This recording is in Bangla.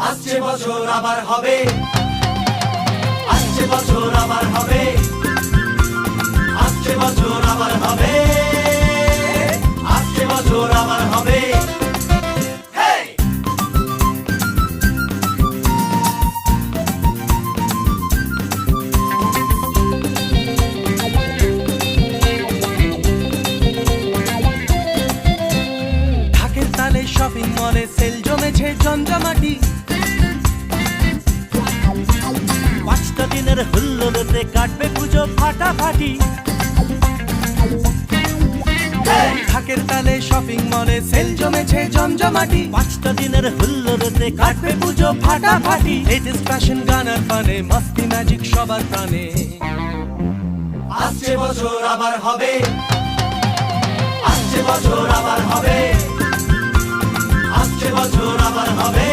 আসছে বছর আবার হবে, আসছে বছর আবার হবে, আসছে বছর আবার হবে, আসছে বছর আবার হবে। ঢাকের তালে শপিং মলে সেল জমেছে জমজমাটি, পাঁচটা দিনের হুল্লোড়ে কাটবে পুজো ফাটাফাটি। ঢাকের তালে শপিং মলে সেল জমেছে জমজমাটি, পাঁচটা দিনের হুল্লোড়ে কাটবে পুজো ফাটাফাটি। লেটেস্ট ফ্যাশন গানার পানে মস্তি ম্যাজিক সবার প্রাণে। আসছে বছর আবার হবে, আসছে বছর আবার হবে, আসছে বছর আবার হবে।